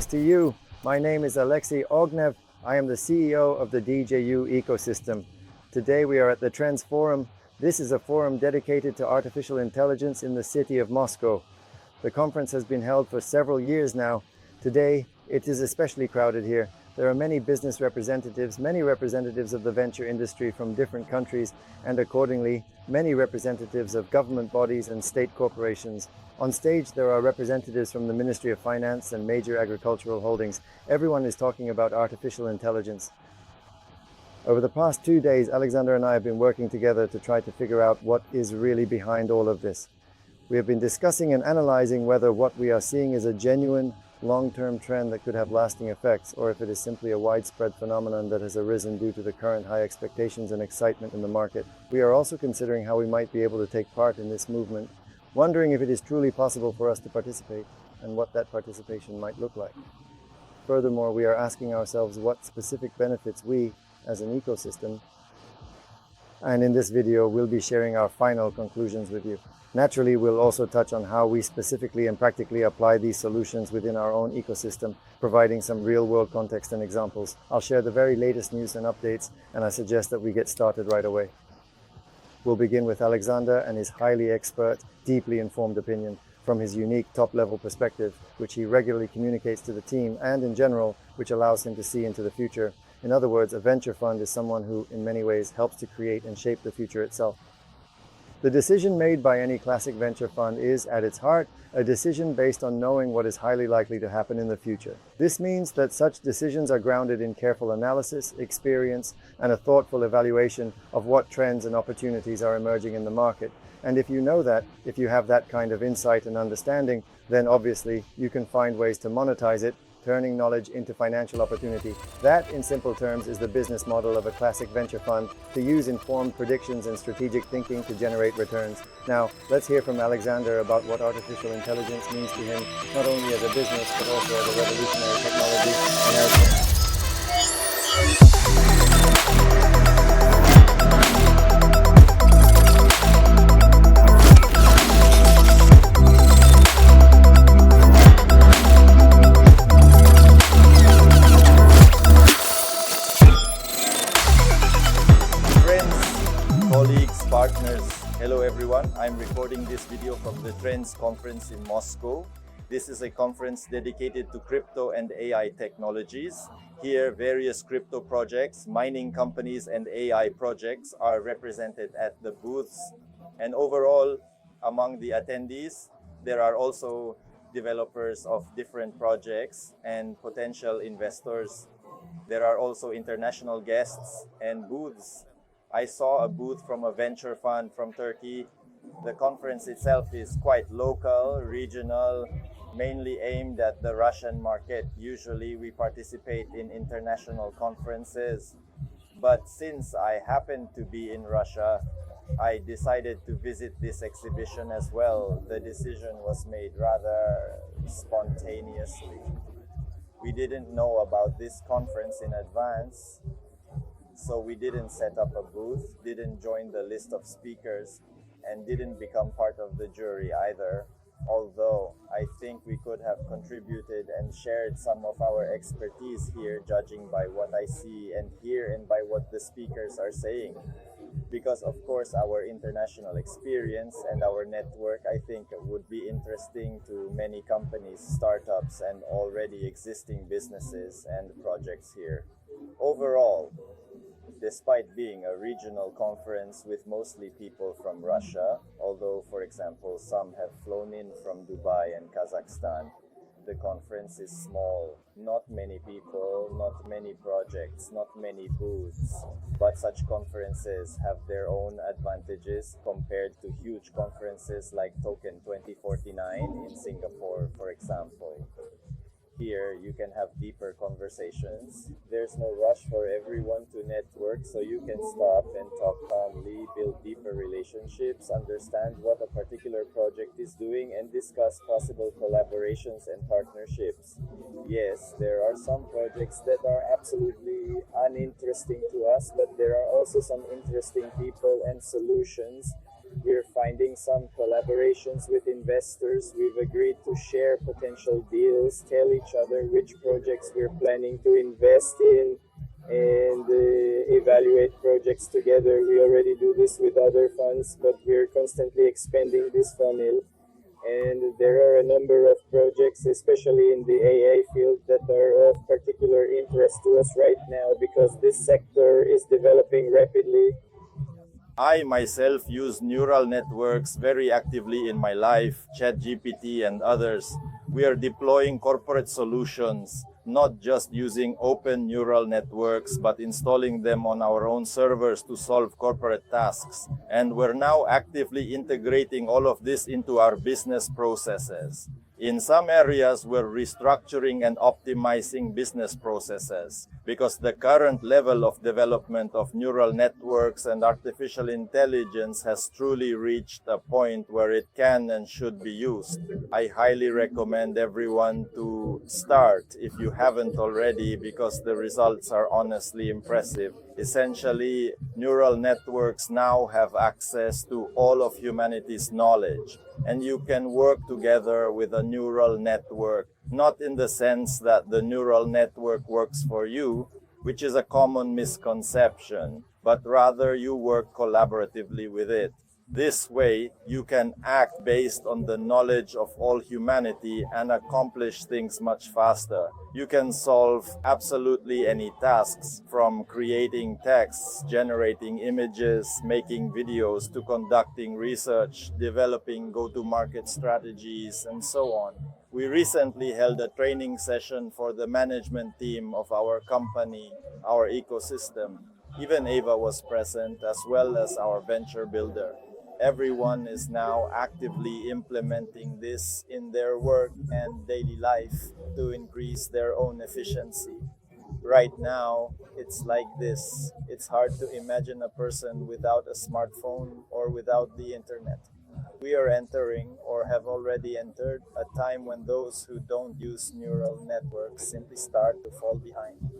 to you. My name is Alexey Ognev. I am the CEO of the DigiU ecosystem. Today we are at the Trends Forum. This is a forum dedicated to artificial intelligence in the city of Moscow. The conference has been held for several years now. Today it is especially crowded here. There are many business representatives, many representatives of the venture industry from different countries, and accordingly, many representatives of government bodies and state corporations. On stage, there are representatives from the Ministry of Finance and major agricultural holdings. Everyone is talking about artificial intelligence. Over the past 2 days, Alexander and I have been working together to try to figure out what is really behind all of this. We have been discussing and analyzing whether what we are seeing is a genuine, long-term trend that could have lasting effects, or if it is simply a widespread phenomenon that has arisen due to the current high expectations and excitement in the market. We are also considering how we might be able to take part in this movement, wondering if it is truly possible for us to participate and what that participation might look like. Furthermore, we are asking ourselves what specific benefits we, as an ecosystem, and in this video we'll be sharing our final conclusions with you. Naturally, we'll also touch on how we specifically and practically apply these solutions within our own ecosystem, providing some real-world context and examples. I'll share the very latest news and updates, and I suggest that we get started right away. We'll begin with Alexander and his highly expert, deeply informed opinion from his unique top-level perspective, which he regularly communicates to the team and in general, which allows him to see into the future. In other words, a venture fund is someone who, in many ways, helps to create and shape the future itself. The decision made by any classic venture fund is, at its heart, a decision based on knowing what is highly likely to happen in the future. This means that such decisions are grounded in careful analysis, experience, and a thoughtful evaluation of what trends and opportunities are emerging in the market. And if you know that, if you have that kind of insight and understanding, then obviously you can find ways to monetize it, turning knowledge into financial opportunity. That, in simple terms, is the business model of a classic venture fund, to use informed predictions and strategic thinking to generate returns. Now, let's hear from Alexander about what artificial intelligence means to him, not only as a business, but also as a revolutionary technology and as colleagues, partners, hello everyone. I'm recording this video from the Trends conference in Moscow. This is a conference dedicated to crypto and AI technologies. Here, various crypto projects, mining companies, and AI projects are represented at the booths. And overall, among the attendees, there are also developers of different projects and potential investors. There are also international guests and booths. I saw a booth from a venture fund from Turkey. The conference itself is quite local, regional, mainly aimed at the Russian market. Usually we participate in international conferences. But since I happen to be in Russia, I decided to visit this exhibition as well. The decision was made rather spontaneously. We didn't know about this conference in advance. So we didn't set up a booth, didn't join the list of speakers, and didn't become part of the jury either. Although I think we could have contributed and shared some of our expertise here, judging by what I see and hear and by what the speakers are saying. Because of course our international experience and our network, I think, would be interesting to many companies, startups, and already existing businesses and projects here. Overall, despite being a regional conference with mostly people from Russia, although, for example, some have flown in from Dubai and Kazakhstan, the conference is small. Not many people, not many projects, not many booths. But such conferences have their own advantages compared to huge conferences like Token 2049 in Singapore, for example. Here, you can have deeper conversations. There's no rush for everyone to network, so you can stop and talk calmly, build deeper relationships, understand what a particular project is doing, and discuss possible collaborations and partnerships. Yes, there are some projects that are absolutely uninteresting to us, but there are also some interesting people and solutions We're finding some collaborations with investors. We've agreed to share potential deals, tell each other which projects we're planning to invest in, and evaluate projects together. We already do this with other funds, but we're constantly expanding this funnel. And there are a number of projects, especially in the AI field, that are of particular interest to us right now because this sector is developing rapidly. I myself use neural networks very actively in my life, ChatGPT and others. We are deploying corporate solutions, not just using open neural networks, but installing them on our own servers to solve corporate tasks. And we're now actively integrating all of this into our business processes. In some areas, we're restructuring and optimizing business processes because the current level of development of neural networks and artificial intelligence has truly reached a point where it can and should be used. I highly recommend everyone to start if you haven't already because the results are honestly impressive. Essentially, neural networks now have access to all of humanity's knowledge, and you can work together with a neural network, not in the sense that the neural network works for you, which is a common misconception, but rather you work collaboratively with it. This way, you can act based on the knowledge of all humanity and accomplish things much faster. You can solve absolutely any tasks, from creating texts, generating images, making videos, to conducting research, developing go-to-market strategies, and so on. We recently held a training session for the management team of our company, our ecosystem. Even Ava was present, as well as our venture builder. Everyone is now actively implementing this in their work and daily life to increase their own efficiency. Right now, it's like this. It's hard to imagine a person without a smartphone or without the internet. We are entering, or have already entered, a time when those who don't use neural networks simply start to fall behind.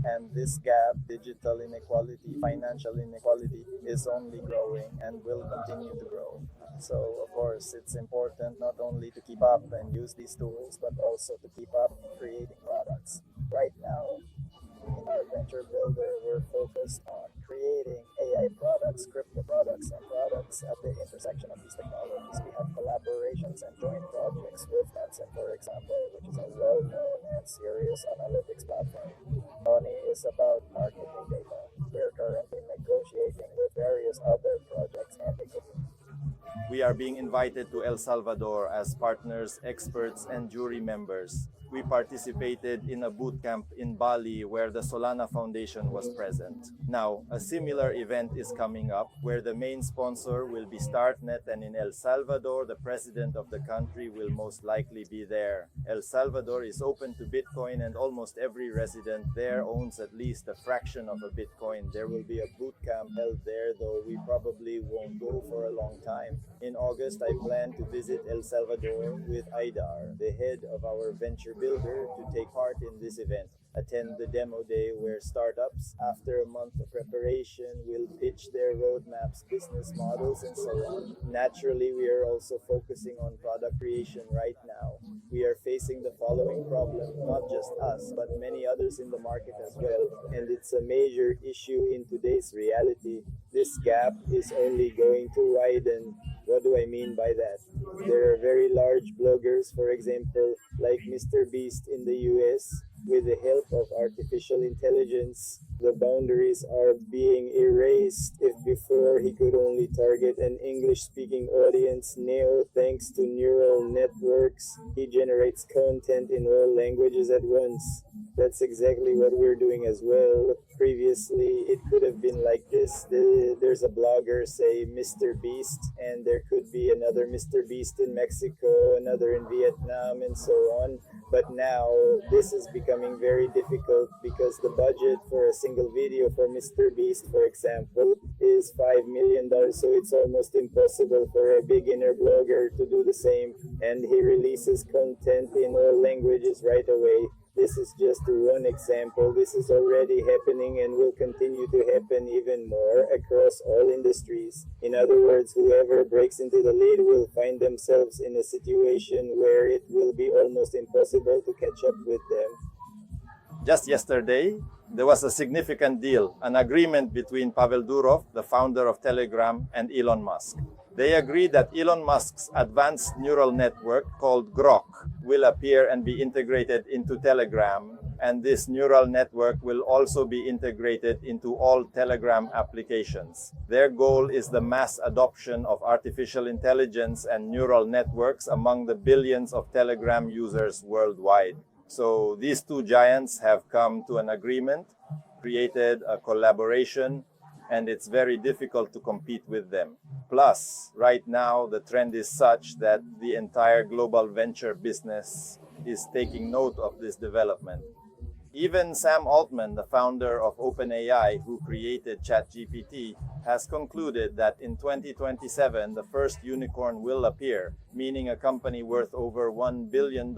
And this gap, digital inequality, financial inequality, is only growing and will continue to grow. So, of course, it's important not only to keep up and use these tools, but also to keep up creating products. Right now, in our venture builder, we're focused on creating AI products, crypto products, and products at the intersection of these technologies. We have collaborations and joint projects with Tencent, for example, which is a well-known and serious analytics platform. Money is about marketing data. We're currently negotiating with various other projects and equipment. We are being invited to El Salvador as partners, experts, and jury members. We participated in a boot camp in Bali where the Solana Foundation was present. Now, a similar event is coming up where the main sponsor will be StartNet, and in El Salvador, the president of the country will most likely be there. El Salvador is open to Bitcoin and almost every resident there owns at least a fraction of a Bitcoin. There will be a boot camp held there, though we probably won't go for a long time. In August, I plan to visit El Salvador with Aidar, the head of our venture builder, to take part in this event. Attend the demo day where startups, after a month of preparation, will pitch their roadmaps, business models, and so on. Naturally, we are also focusing on product creation right now. We are facing the following problem, not just us, but many others in the market as well, and it's a major issue in today's reality. This gap is only going to widen. What do I mean by that? There are very large bloggers, for example, like Mr. Beast in the US. With the help of artificial intelligence, the boundaries are being erased. If before he could only target an English-speaking audience, now, thanks to neural networks, he generates content in all languages at once. That's exactly what we're doing as well. Previously, it could have been like this. There's a blogger, say Mr. Beast, and there could be another Mr. Beast in Mexico, another in Vietnam, and so on. But now, this is becoming very difficult because the budget for a single video for Mr. Beast, for example, is $5 million. So it's almost impossible for a beginner blogger to do the same. And he releases content in all languages right away. This is just one example. This is already happening and will continue to happen even more across all industries. In other words, whoever breaks into the lead will find themselves in a situation where it will be almost impossible to catch up with them. Just yesterday, there was a significant deal, an agreement between Pavel Durov, the founder of Telegram, and Elon Musk. They agreed that Elon Musk's advanced neural network called Grok will appear and be integrated into Telegram, and this neural network will also be integrated into all Telegram applications. Their goal is the mass adoption of artificial intelligence and neural networks among the billions of Telegram users worldwide. So these two giants have come to an agreement, created a collaboration, and it's very difficult to compete with them. Plus, right now, the trend is such that the entire global venture business is taking note of this development. Even Sam Altman, the founder of OpenAI, who created ChatGPT, has concluded that in 2027, the first unicorn will appear, meaning a company worth over $1 billion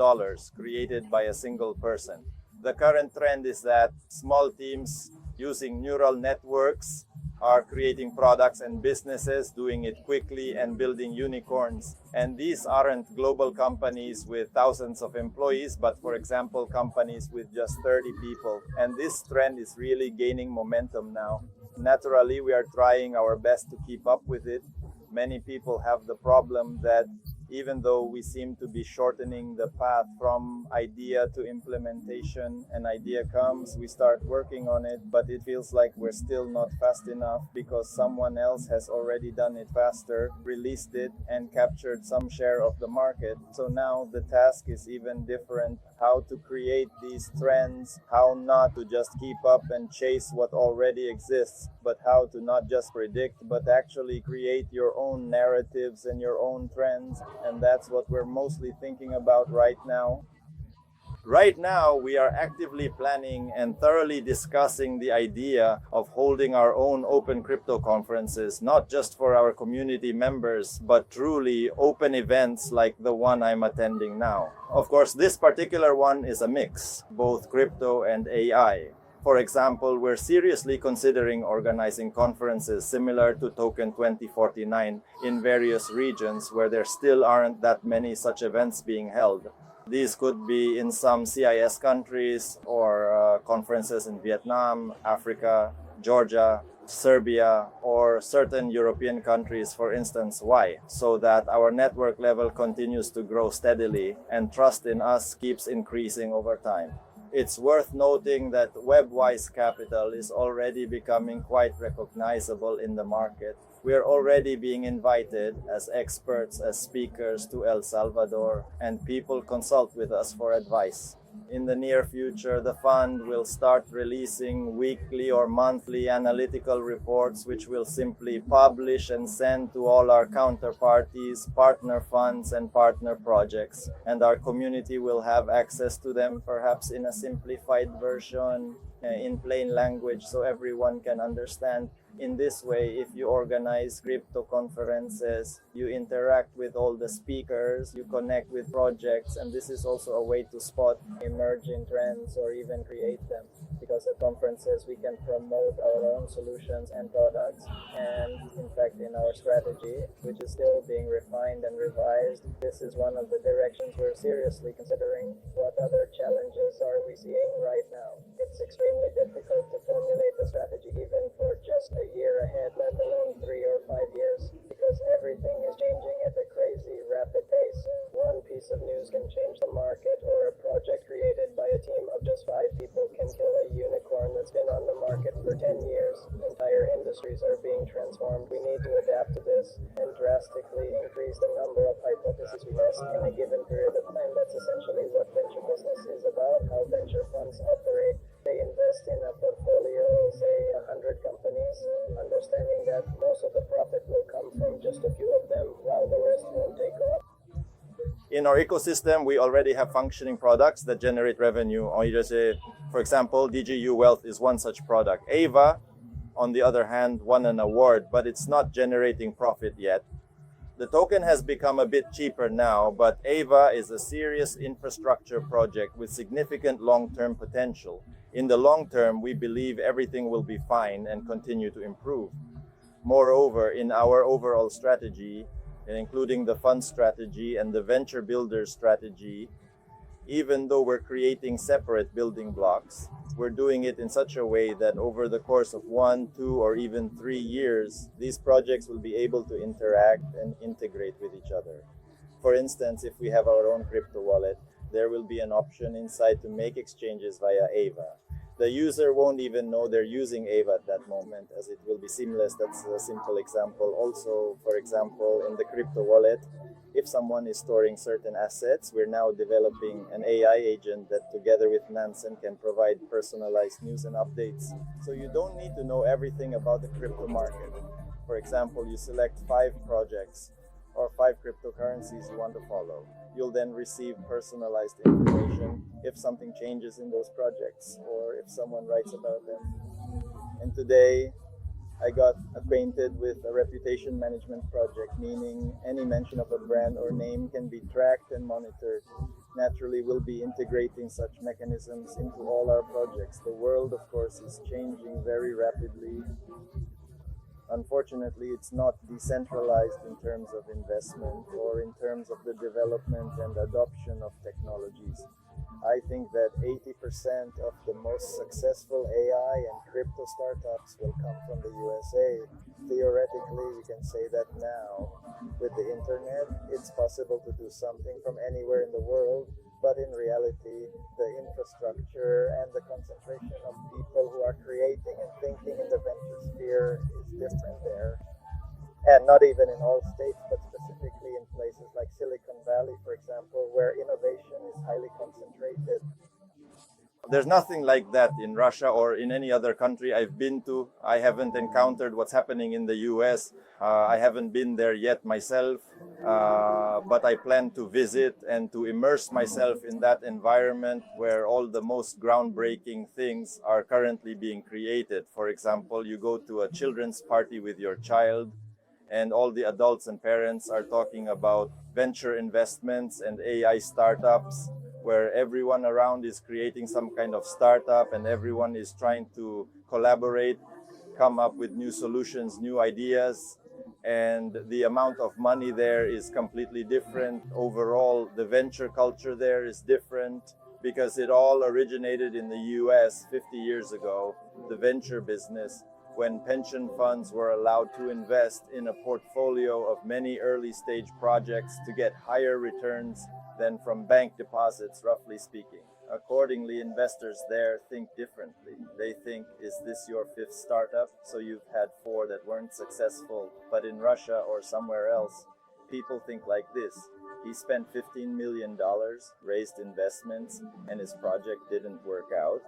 created by a single person. The current trend is that small teams using neural networks are creating products and businesses, doing it quickly and building unicorns. And these aren't global companies with thousands of employees, but for example, companies with just 30 people. And this trend is really gaining momentum now. Naturally, we are trying our best to keep up with it. Many people have the problem that even though we seem to be shortening the path from idea to implementation, an idea comes, we start working on it, but it feels like we're still not fast enough because someone else has already done it faster, released it, and captured some share of the market. So now the task is even different. How to create these trends, how not to just keep up and chase what already exists, but how to not just predict, but actually create your own narratives and your own trends. And that's what we're mostly thinking about right now. Right now, we are actively planning and thoroughly discussing the idea of holding our own open crypto conferences, not just for our community members, but truly open events like the one I'm attending now. Of course, this particular one is a mix, both crypto and AI. For example, we're seriously considering organizing conferences similar to Token 2049 in various regions where there still aren't that many such events being held. These could be in some CIS countries or conferences in Vietnam, Africa, Georgia, Serbia, or certain European countries, for instance. Why? So that our network level continues to grow steadily and trust in us keeps increasing over time. It's worth noting that WebWise Capital is already becoming quite recognizable in the market. We are already being invited as experts, as speakers to El Salvador, and people consult with us for advice. In the near future, the fund will start releasing weekly or monthly analytical reports, which we'll simply publish and send to all our counterparties, partner funds, and partner projects. And our community will have access to them, perhaps in a simplified version, in plain language, so everyone can understand. In this way, if you organize crypto conferences, you interact with all the speakers, you connect with projects, and this is also a way to spot emerging trends or even create them. Because at conferences, we can promote our own solutions and products. And in fact, in our strategy, which is still being refined and revised, this is one of the directions we're seriously considering. What other challenges are we seeing right now? It's extremely difficult to formulate a strategy even for just a year ahead, let alone 3 or 5 years, because everything is changing at a crazy rapid pace. One piece of news can change the market, or a project created by a team of just 5 people can kill a unicorn that's been on the market for 10 years. Entire industries are being transformed. We need to adapt to this and drastically increase the number of hypotheses we test in a given period of time. That's essentially what venture business is about, how venture funds operate. They invest in a portfolio, say 100 companies, understanding that most of the profit will come from just a few of them, while the rest won't take off. In our ecosystem, we already have functioning products that generate revenue. Or you just say, for example, DigiU Wealth is one such product. Ava, on the other hand, won an award, but it's not generating profit yet. The token has become a bit cheaper now, but AVA is a serious infrastructure project with significant long-term potential. In the long term, we believe everything will be fine and continue to improve. Moreover, in our overall strategy, including the fund strategy and the venture builder strategy, even though we're creating separate building blocks, we're doing it in such a way that over the course of 1, 2, or even 3 years, these projects will be able to interact and integrate with each other. For instance, if we have our own crypto wallet, there will be an option inside to make exchanges via AVA. The user won't even know they're using AVA at that moment, as it will be seamless. That's a simple example. Also, for example, in the crypto wallet, if someone is storing certain assets, we're now developing an AI agent that together with Nansen can provide personalized news and updates. So you don't need to know everything about the crypto market. For example, you select 5 projects or 5 cryptocurrencies you want to follow. You'll then receive personalized information if something changes in those projects or if someone writes about them. And today, I got acquainted with a reputation management project, meaning any mention of a brand or name can be tracked and monitored. Naturally, we'll be integrating such mechanisms into all our projects. The world, of course, is changing very rapidly. Unfortunately, it's not decentralized in terms of investment or in terms of the development and adoption of technologies. I think that 80% of the most successful AI and crypto startups will come from the USA. Theoretically, we can say that now. With the internet, it's possible to do something from anywhere in the world, but in reality, the infrastructure and the concentration of people who are creating and thinking in the venture sphere is different there. And not even in all states, but specifically in places like Silicon Valley, for example, where innovation is highly concentrated. There's nothing like that in Russia or in any other country I've been to. I haven't encountered what's happening in the US. I haven't been there yet myself, but I plan to visit and to immerse myself in that environment where all the most groundbreaking things are currently being created. For example, you go to a children's party with your child, and all the adults and parents are talking about venture investments and AI startups, where everyone around is creating some kind of startup and everyone is trying to collaborate, come up with new solutions, new ideas, and the amount of money there is completely different. Overall, the venture culture there is different because it all originated in the US 50 years ago, the venture business, when pension funds were allowed to invest in a portfolio of many early stage projects to get higher returns than from bank deposits, roughly speaking. Accordingly, investors there think differently. They think, is this your 5th startup? So you've had 4 that weren't successful. But in Russia or somewhere else, people think like this. He spent $15 million, raised investments, and his project didn't work out.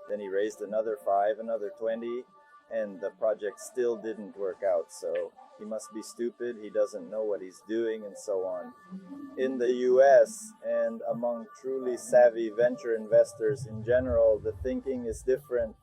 Then he raised another 5, another 20, and the project still didn't work out. So he must be stupid, he doesn't know what he's doing, and so on. In the US and among truly savvy venture investors in general, the thinking is different.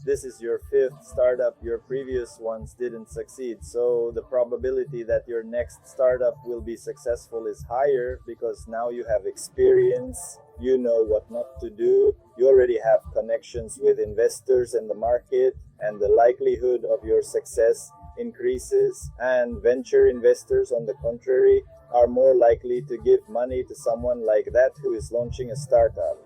This is your 5th startup, your previous ones didn't succeed. So the probability that your next startup will be successful is higher because now you have experience, you know what not to do, you already have connections with investors in the market, and the likelihood of your success increases. And venture investors, on the contrary, are more likely to give money to someone like that who is launching a startup.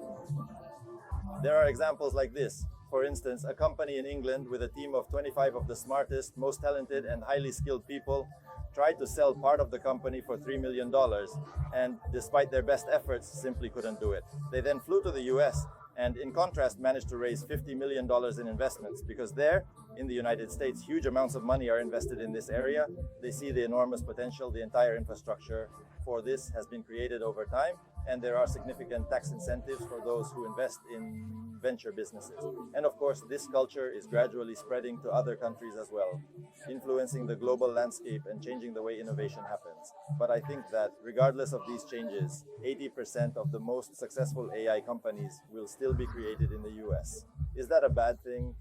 There are examples like this. For instance, a company in England with a team of 25 of the smartest, most talented, and highly skilled people tried to sell part of the company for $3 million, and despite their best efforts, simply couldn't do it. They then flew to the US and in contrast managed to raise $50 million in investments, because there in the United States, huge amounts of money are invested in this area. They see the enormous potential. The entire infrastructure for this has been created over time, and there are significant tax incentives for those who invest in venture businesses. And of course, this culture is gradually spreading to other countries as well, influencing the global landscape and changing the way innovation happens. But I think that regardless of these changes, 80% of the most successful AI companies will still be created in the US. Is that a bad thing?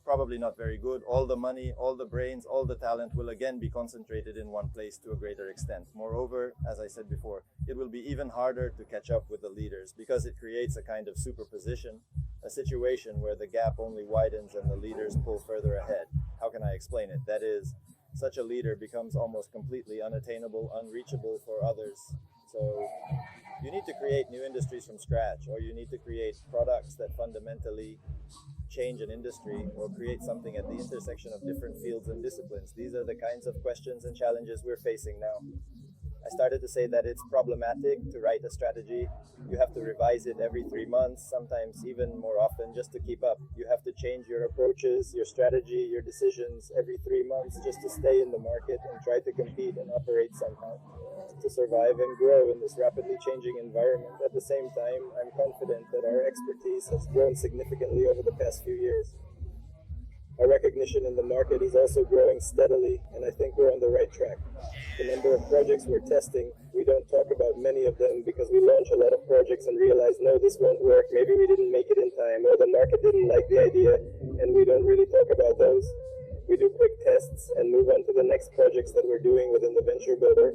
probably not very good. All the money, all the brains, all the talent will again be concentrated in one place to a greater extent. Moreover, as I said before, it will be even harder to catch up with the leaders because it creates a kind of superposition, a situation where the gap only widens and the leaders pull further ahead. How can I explain it? That is, such a leader becomes almost completely unattainable, unreachable for others. So you need to create new industries from scratch, or you need to create products that fundamentally change an industry or create something at the intersection of different fields and disciplines. These are the kinds of questions and challenges we're facing now. I started to say that it's problematic to write a strategy. You have to revise it every 3 months, sometimes even more often, just to keep up. You have to change your approaches, your strategy, your decisions every 3 months just to stay in the market and try to compete and operate somehow, to survive and grow in this rapidly changing environment. At the same time, I'm confident that our expertise has grown significantly over the past few years. Our recognition in the market is also growing steadily, and I think we're on the right track. The number of projects we're testing, we don't talk about many of them because we launch a lot of projects and realize, no, this won't work, maybe we didn't make it in time, or the market didn't like the idea, and we don't really talk about those. We do quick tests and move on to the next projects that we're doing within the venture builder.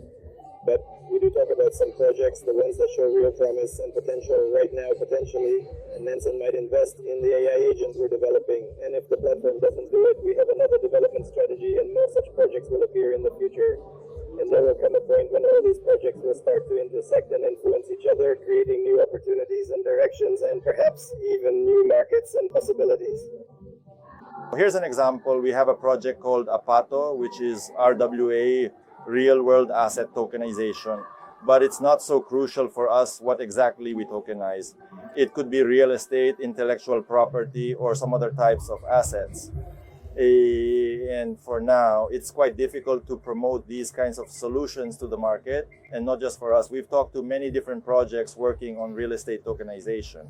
But we do talk about some projects, the ones that show real promise and potential right now, potentially, and Nansen might invest in the AI agent we're developing. And if the platform doesn't do it, we have another development strategy, and more such projects will appear in the future. And there will come a point when all these projects will start to intersect and influence each other, creating new opportunities and directions, and perhaps even new markets and possibilities. Here's an example. We have a project called Apato, which is RWA, real world asset tokenization, but it's not so crucial for us what exactly we tokenize. It could be real estate, intellectual property, or some other types of assets. And for now, it's quite difficult to promote these kinds of solutions to the market, and not just for us. We've talked to many different projects working on real estate tokenization.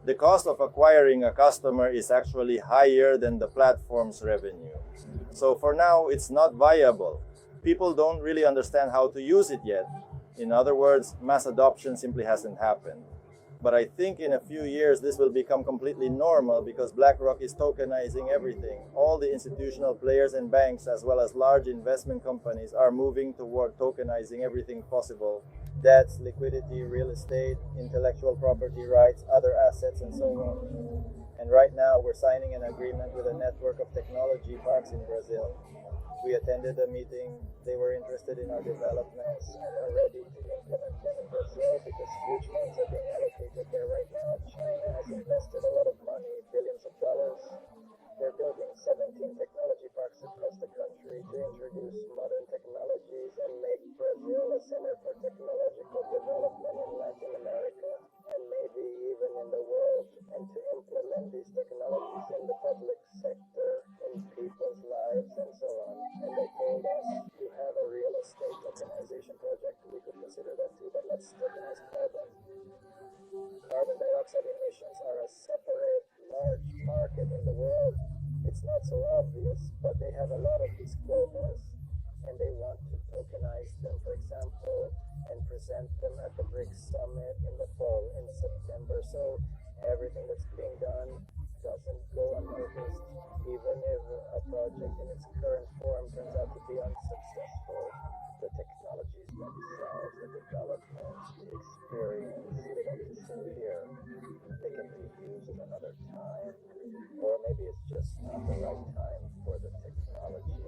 The cost of acquiring a customer is actually higher than the platform's revenue. So for now, it's not viable. People don't really understand how to use it yet. In other words, mass adoption simply hasn't happened. But I think in a few years, this will become completely normal because BlackRock is tokenizing everything. All the institutional players and banks, as well as large investment companies, are moving toward tokenizing everything possible. Debts, liquidity, real estate, intellectual property rights, other assets, and so on. And right now, we're signing an agreement with a network of technology parks in Brazil. We attended a meeting. They were interested in our developments and are ready to implement them in Brazil because huge funds are being allocated there right now. China has invested a lot of money, billions of dollars. They're building 17 technology parks across the country to introduce modern technologies and make Brazil a center for technological development in Latin America and maybe even in the world, and to implement these technologies in the public sector, in people's lives, and so on. And they told us to have a real estate tokenization project. We could consider that too, but let's tokenize carbon. Carbon dioxide emissions are a separate, large market in the world. It's not so obvious, but they have a lot of these quotas, and they want to tokenize them, for example, and present them at the BRICS Summit in the fall, in September. So everything that's being done doesn't go unnoticed, even if a project in its current form turns out to be unsuccessful. The technologies themselves, the developments, the experience, they don't disappear. They can be used at another time, or maybe it's just not the right time for the technology.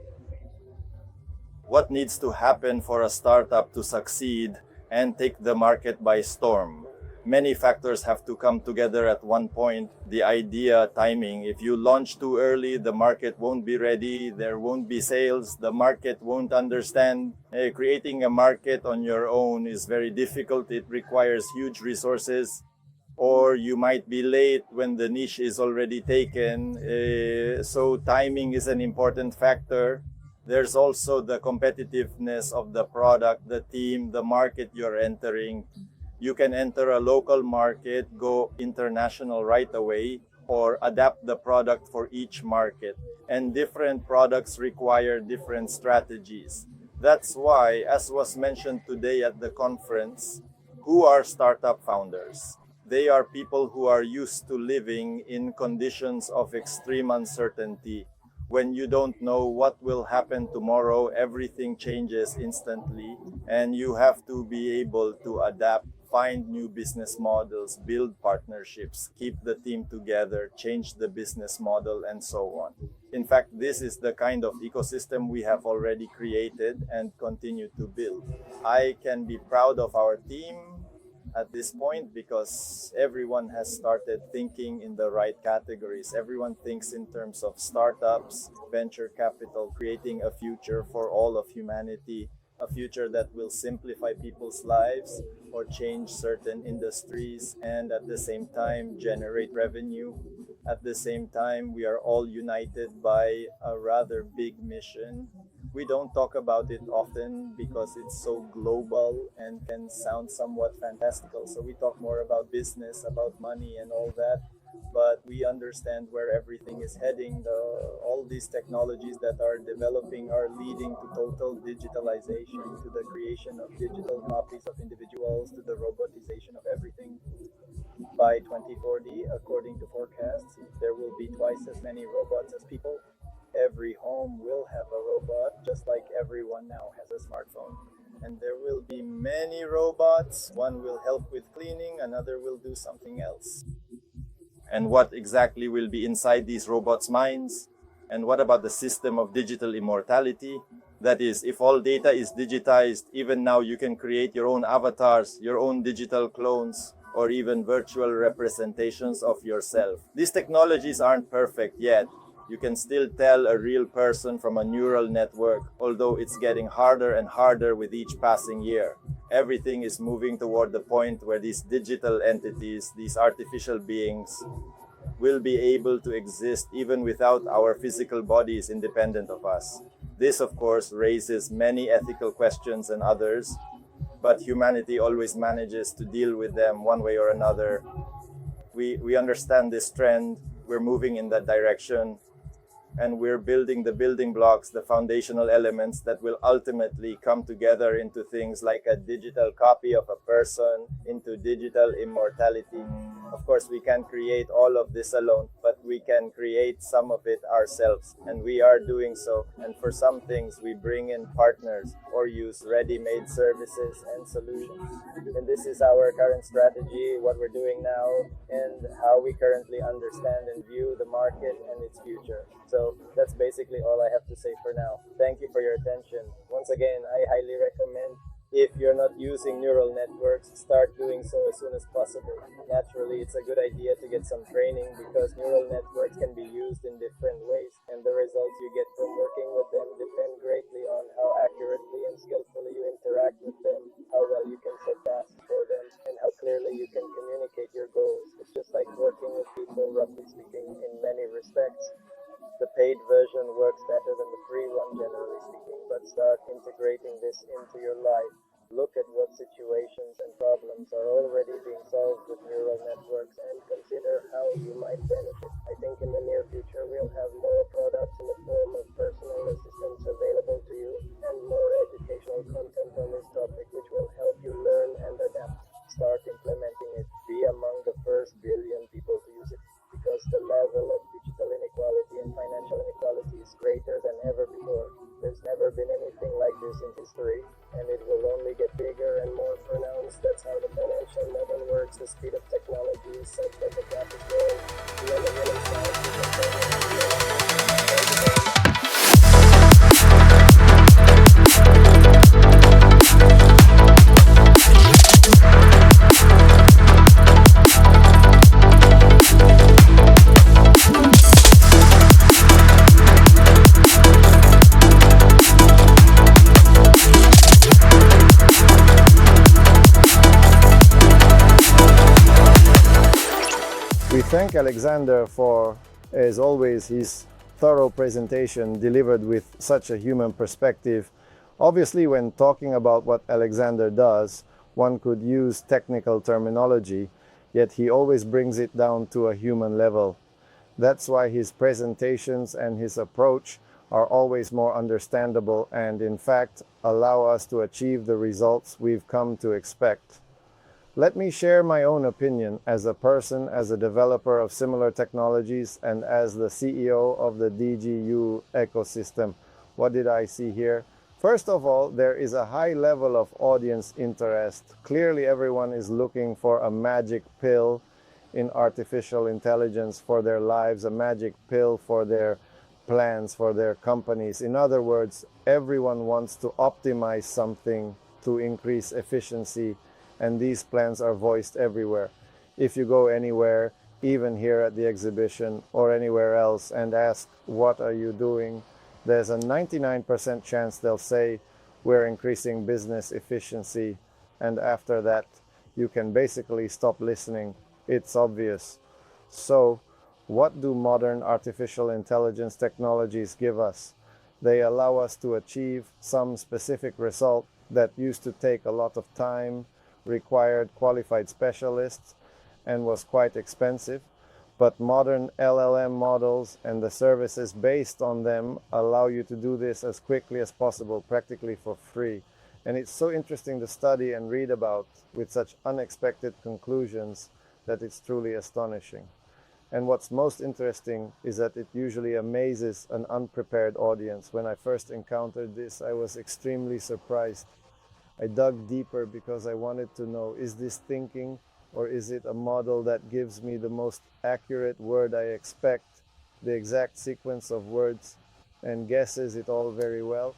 What needs to happen for a startup to succeed and take the market by storm? Many factors have to come together at one point. The idea, timing. If you launch too early, the market won't be ready. There won't be sales. The market won't understand. Creating a market on your own is very difficult. It requires huge resources. Or you might be late when the niche is already taken. So timing is an important factor. There's also the competitiveness of the product, the team, the market you're entering. You can enter a local market, go international right away, or adapt the product for each market. And different products require different strategies. That's why, as was mentioned today at the conference, who are startup founders? They are people who are used to living in conditions of extreme uncertainty. When you don't know what will happen tomorrow, everything changes instantly, and you have to be able to adapt, find new business models, build partnerships, keep the team together, change the business model, and so on. In fact, this is the kind of ecosystem we have already created and continue to build. I can be proud of our team at this point because everyone has started thinking in the right categories. Everyone thinks in terms of startups, venture capital, creating a future for all of humanity, a future that will simplify people's lives or change certain industries and at the same time generate revenue. At the same time, we are all united by a rather big mission. We don't talk about it often because it's so global and can sound somewhat fantastical. So we talk more about business, about money and all that. But we understand where everything is heading. All these technologies that are developing are leading to total digitalization, to the creation of digital copies of individuals, to the robotization of everything. By 2040, according to forecasts, there will be twice as many robots as people. Every home will have a robot, just like everyone now has a smartphone. And there will be many robots. One will help with cleaning, another will do something else. And what exactly will be inside these robots' minds? And what about the system of digital immortality? That is, if all data is digitized, even now you can create your own avatars, your own digital clones, or even virtual representations of yourself. These technologies aren't perfect yet. You can still tell a real person from a neural network, although it's getting harder and harder with each passing year. Everything is moving toward the point where these digital entities, these artificial beings, will be able to exist even without our physical bodies independent of us. This, of course, raises many ethical questions and others, but humanity always manages to deal with them one way or another. We understand this trend, we're moving in that direction, and we're building the building blocks, the foundational elements that will ultimately come together into things like a digital copy of a person, into digital immortality. Of course, we can't create all of this alone, but we can create some of it ourselves, and we are doing so. And for some things, we bring in partners or use ready-made services and solutions. And this is our current strategy, what we're doing now, and how we currently understand and view the market and its future. So that's basically all I have to say for now. Thank you for your attention. Once again, I highly recommend, if you're not using neural networks, start doing so as soon as possible. Naturally, it's a good idea to get some training because neural networks can be used in different ways, and the results you get from working with them depend greatly on how accurately and skillfully you interact with them, how well you can set tasks for them, and how clearly you can communicate your goals. It's just like working with people, roughly speaking, in many respects. The paid version works better than the free one, generally speaking, but start integrating this into your life. Look at what situations and problems are already being solved with neural networks and consider how you might benefit. I think in the near future we'll have more products in the form of personal assistants available to you and more educational content on this topic which will help you learn and adapt. Start implementing it. Be among the first billion people to use it, because the level of digital inequality and financial inequality is greater than ever before. There's never been anything like this in history, and it will only get bigger and more pronounced. That's how the financial level works. The speed of technology is such that the gap is growing. The other side We thank Alexander for, as always, his thorough presentation delivered with such a human perspective. Obviously, when talking about what Alexander does, one could use technical terminology, yet he always brings it down to a human level. That's why his presentations and his approach are always more understandable and, in fact, allow us to achieve the results we've come to expect. Let me share my own opinion as a person, as a developer of similar technologies, and as the CEO of the DigiU ecosystem. What did I see here? First of all, there is a high level of audience interest. Clearly, everyone is looking for a magic pill in artificial intelligence for their lives, a magic pill for their plans, for their companies. In other words, everyone wants to optimize something to increase efficiency, and these plans are voiced everywhere. If you go anywhere, even here at the exhibition or anywhere else, and ask, what are you doing? There's a 99% chance they'll say, we're increasing business efficiency. And after that, you can basically stop listening. It's obvious. So, what do modern artificial intelligence technologies give us? They allow us to achieve some specific result that used to take a lot of time, required qualified specialists, and was quite expensive. But modern LLM models and the services based on them allow you to do this as quickly as possible, practically for free. And it's so interesting to study and read about with such unexpected conclusions that it's truly astonishing. And what's most interesting is that it usually amazes an unprepared audience. When I first encountered this, I was extremely surprised. I dug deeper because I wanted to know, is this thinking, or is it a model that gives me the most accurate word I expect, the exact sequence of words, and guesses it all very well?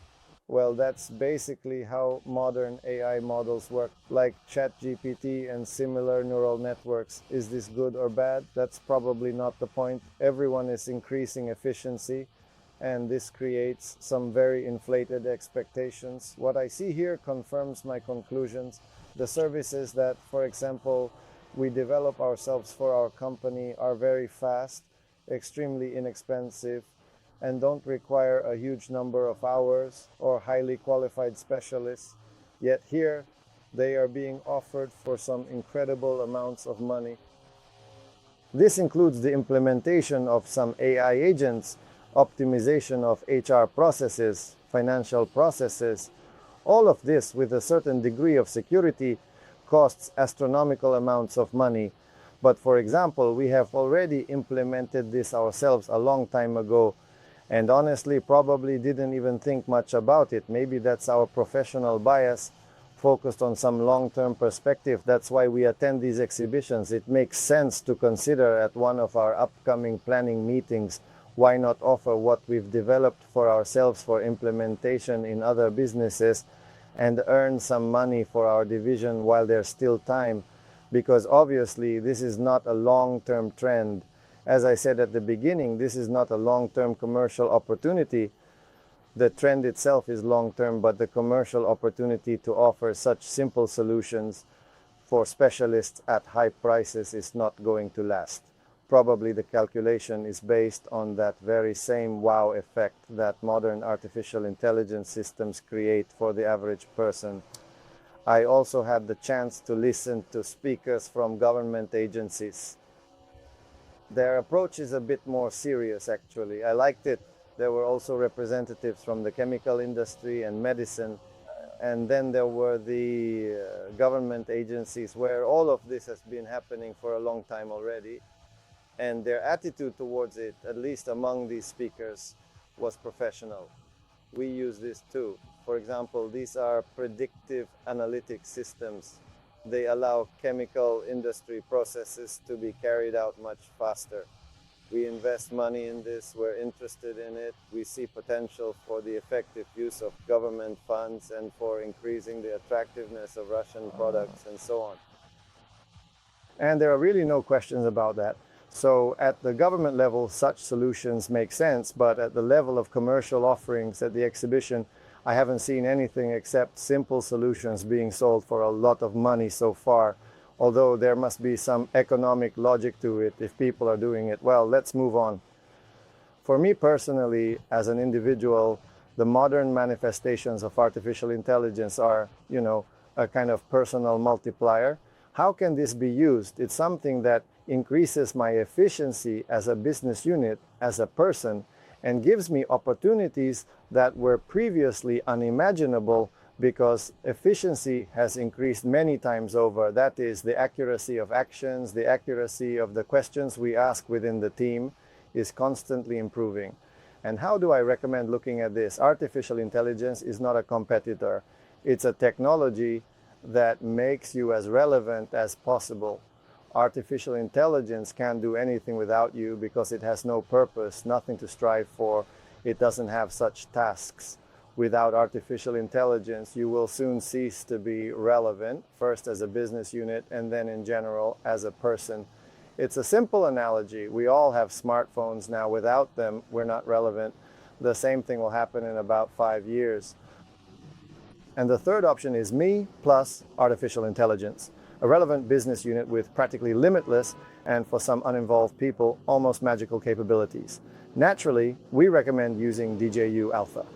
Well, that's basically how modern AI models work, like ChatGPT and similar neural networks. Is this good or bad? That's probably not the point. Everyone is increasing efficiency, and this creates some very inflated expectations. What I see here confirms my conclusions. The services that, for example, we develop ourselves for our company are very fast, extremely inexpensive, and don't require a huge number of hours or highly qualified specialists. Yet here, they are being offered for some incredible amounts of money. This includes the implementation of some AI agents, optimization of HR processes, financial processes. All of this, with a certain degree of security, costs astronomical amounts of money. But for example, we have already implemented this ourselves a long time ago, and honestly probably didn't even think much about it. Maybe that's our professional bias, focused on some long-term perspective. That's why we attend these exhibitions. It makes sense to consider at one of our upcoming planning meetings, why not offer what we've developed for ourselves for implementation in other businesses and earn some money for our division while there's still time? Because obviously this is not a long-term trend. As I said at the beginning, this is not a long-term commercial opportunity. The trend itself is long-term, but the commercial opportunity to offer such simple solutions for specialists at high prices is not going to last. Probably the calculation is based on that very same wow effect that modern artificial intelligence systems create for the average person. I also had the chance to listen to speakers from government agencies. Their approach is a bit more serious, actually. I liked it. There were also representatives from the chemical industry and medicine. And then there were the government agencies where all of this has been happening for a long time already. And their attitude towards it, at least among these speakers, was professional. We use this too. For example, these are predictive analytic systems. They allow chemical industry processes to be carried out much faster. We invest money in this, we're interested in it, we see potential for the effective use of government funds and for increasing the attractiveness of Russian products and so on. And there are really no questions about that. So at the government level, such solutions make sense, but at the level of commercial offerings at the exhibition, I haven't seen anything except simple solutions being sold for a lot of money so far, although there must be some economic logic to it if people are doing it well. Let's move on. For me personally, as an individual, the modern manifestations of artificial intelligence are, a kind of personal multiplier. How can this be used? It's something that increases my efficiency as a business unit, as a person, and gives me opportunities that were previously unimaginable because efficiency has increased many times over. That is, the accuracy of actions, the accuracy of the questions we ask within the team is constantly improving. And how do I recommend looking at this? Artificial intelligence is not a competitor. It's a technology that makes you as relevant as possible. Artificial intelligence can't do anything without you because it has no purpose, nothing to strive for. It doesn't have such tasks. Without artificial intelligence, you will soon cease to be relevant, first as a business unit and then in general as a person. It's a simple analogy. We all have smartphones now. Without them, we're not relevant. The same thing will happen in about 5 years. And the third option is me plus artificial intelligence, a relevant business unit with practically limitless and, for some uninvolved people, almost magical capabilities. Naturally, we recommend using DigiU Alpha.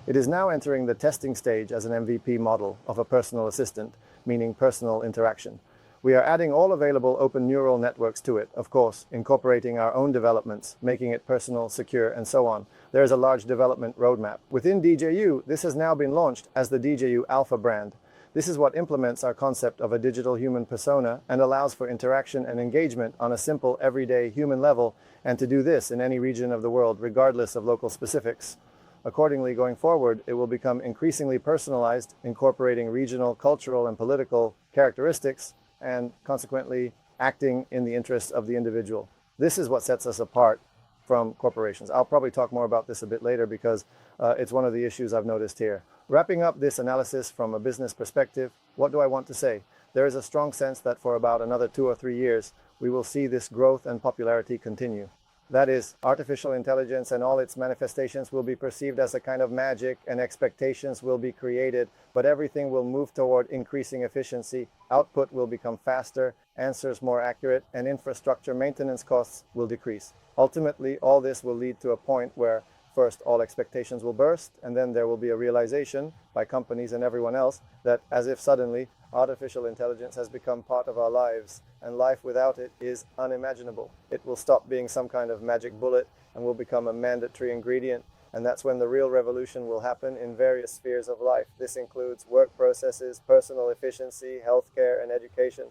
It is now entering the testing stage as an MVP model of a personal assistant, meaning personal interaction. We are adding all available open neural networks to it, of course, incorporating our own developments, making it personal, secure, and so on. There is a large development roadmap. Within DigiU, this has now been launched as the DigiU Alpha brand. This is what implements our concept of a digital human persona and allows for interaction and engagement on a simple, everyday human level, and to do this in any region of the world, regardless of local specifics. Accordingly, going forward, it will become increasingly personalized, incorporating regional, cultural, and political characteristics, and consequently acting in the interests of the individual. This is what sets us apart from corporations. I'll probably talk more about this a bit later because it's one of the issues I've noticed here. Wrapping up this analysis from a business perspective, what do I want to say? There is a strong sense that for about another 2 or 3 years, we will see this growth and popularity continue. That is, artificial intelligence and all its manifestations will be perceived as a kind of magic, and expectations will be created, but everything will move toward increasing efficiency, output will become faster, answers more accurate, and infrastructure maintenance costs will decrease. Ultimately, all this will lead to a point where first all expectations will burst, and then there will be a realization by companies and everyone else that, as if suddenly, artificial intelligence has become part of our lives, and life without it is unimaginable. It will stop being some kind of magic bullet and will become a mandatory ingredient, and that's when the real revolution will happen in various spheres of life. This includes work processes, personal efficiency, healthcare, and education.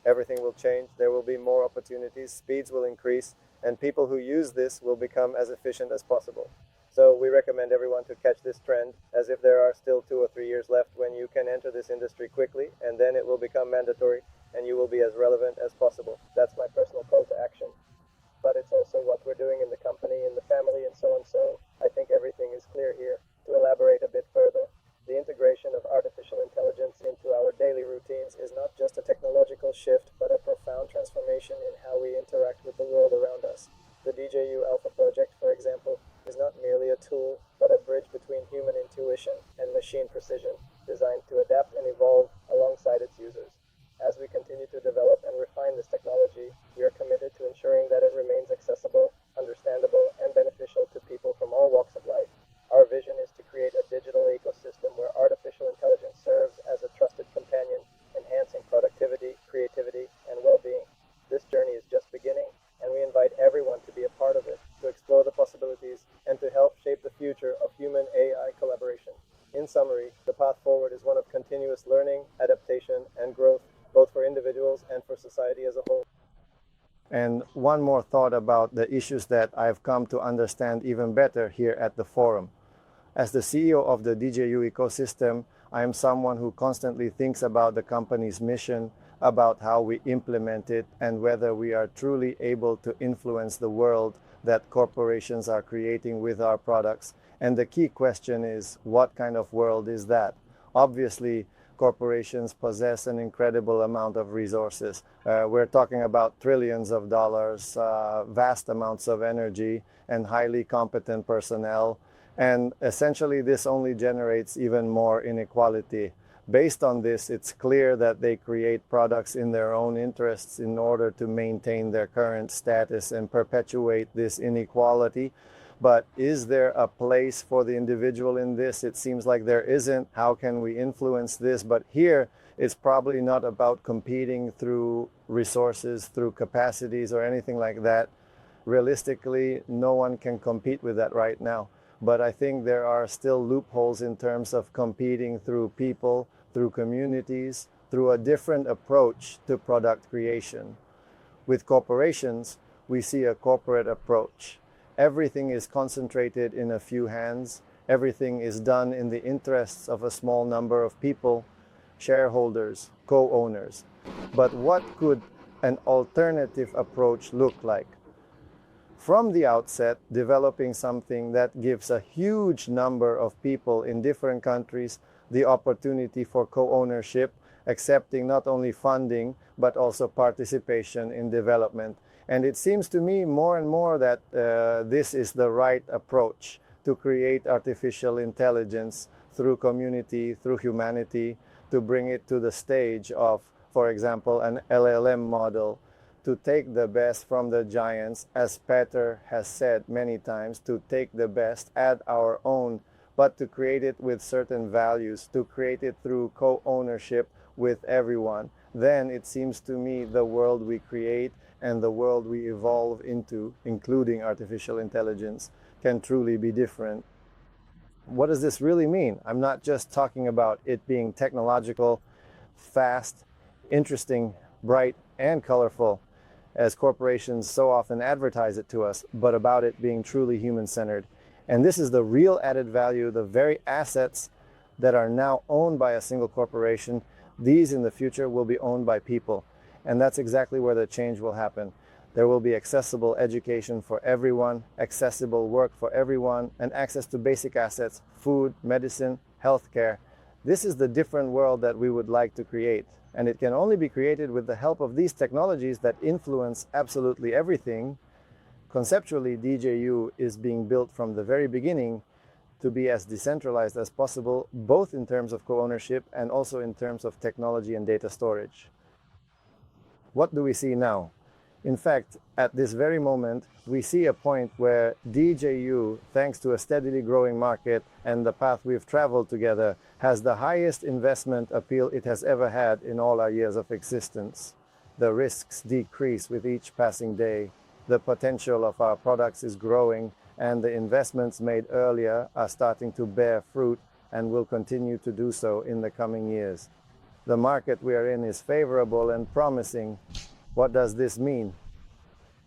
Everything will change. There will be more opportunities, speeds will increase, and people who use this will become as efficient as possible. So we recommend everyone to catch this trend, as if there are still 2 or 3 years left when you can enter this industry quickly, and then it will become mandatory and you will be as relevant as possible. That's my personal call to action. But it's also what we're doing in the company, in the family, and so on. So I think everything is clear here. To elaborate a bit further, the integration of artificial intelligence into our daily routines is not just a technological shift, but a profound transformation in how we interact with the world around us. The DigiU Alpha project, for example, is not merely a tool, but a bridge between human intuition and machine precision, designed to adapt and evolve alongside its users. As we continue to develop and refine this technology, we are committed to ensuring that it remains accessible, understandable, and beneficial to people from all walks of life. Our vision is to create a digital ecosystem where artificial intelligence serves as a trusted companion, enhancing productivity, creativity, and well-being. This journey is just beginning, and we invite everyone to be a part of it, to explore the possibilities, and to help shape the future of human-AI collaboration. In summary, the path forward is one of continuous learning, adaptation, and growth, both for individuals and for society as a whole. And one more thought about the issues that I've come to understand even better here at the forum. As the CEO of the DigiU ecosystem, I am someone who constantly thinks about the company's mission, about how we implement it, and whether we are truly able to influence the world that corporations are creating with our products. And the key question is, what kind of world is that? Obviously, corporations possess an incredible amount of resources. We're talking about trillions of dollars, vast amounts of energy, and highly competent personnel. And essentially, this only generates even more inequality. Based on this, it's clear that they create products in their own interests in order to maintain their current status and perpetuate this inequality. But is there a place for the individual in this? It seems like there isn't. How can we influence this? But here, it's probably not about competing through resources, through capacities, or anything like that. Realistically, no one can compete with that right now. but I think there are still loopholes in terms of competing through people, through communities, through a different approach to product creation. With corporations, we see a corporate approach. Everything is concentrated in a few hands. Everything is done in the interests of a small number of people, shareholders, co-owners. But what could an alternative approach look like? From the outset, developing something that gives a huge number of people in different countries the opportunity for co-ownership, accepting not only funding, but also participation in development. And it seems to me more and more that this is the right approach to create artificial intelligence through community, through humanity, to bring it to the stage of, for example, an LLM model, to take the best from the giants, as Peter has said many times, to take the best, add our own, but to create it with certain values, to create it through co-ownership with everyone. Then it seems to me the world we create and the world we evolve into, including artificial intelligence, can truly be different. What does this really mean? I'm not just talking about it being technological, fast, interesting, bright, and colorful, as corporations so often advertise it to us, but about it being truly human-centered. And this is the real added value, the very assets that are now owned by a single corporation. These in the future will be owned by people. And that's exactly where the change will happen. There will be accessible education for everyone, accessible work for everyone, and access to basic assets, food, medicine, healthcare. This is the different world that we would like to create. And it can only be created with the help of these technologies that influence absolutely everything. Conceptually, DigiU is being built from the very beginning to be as decentralized as possible, both in terms of co-ownership and also in terms of technology and data storage. What do we see now? In fact, at this very moment, we see a point where DigiU, thanks to a steadily growing market and the path we've traveled together, has the highest investment appeal it has ever had in all our years of existence. The risks decrease with each passing day. The potential of our products is growing, and the investments made earlier are starting to bear fruit and will continue to do so in the coming years. The market we are in is favorable and promising. What does this mean?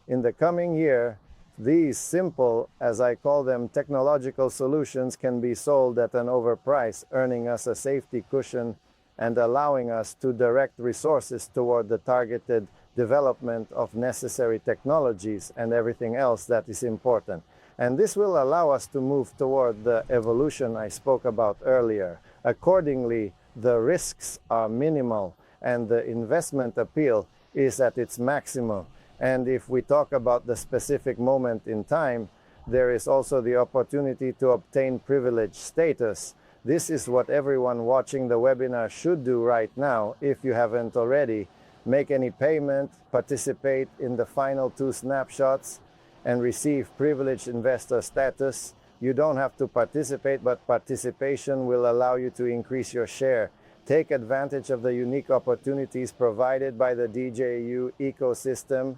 In the coming year, these simple, as I call them, technological solutions can be sold at an overprice, earning us a safety cushion and allowing us to direct resources toward the targeted development of necessary technologies and everything else that is important. And this will allow us to move toward the evolution I spoke about earlier. Accordingly, the risks are minimal and the investment appeal is at its maximum. And if we talk about the specific moment in time, there is also the opportunity to obtain privileged status. This is what everyone watching the webinar should do right now, if you haven't already. Make any payment, participate in the final 2 snapshots, and receive privileged investor status. You don't have to participate, but participation will allow you to increase your share. Take advantage of the unique opportunities provided by the DigiU ecosystem,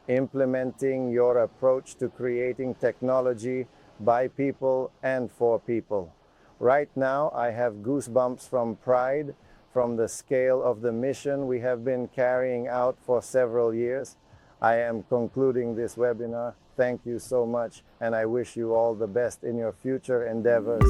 implementing your approach to creating technology by people and for people. Right now, I have goosebumps from pride, from the scale of the mission we have been carrying out for several years. I am concluding this webinar. Thank you so much, and I wish you all the best in your future endeavors.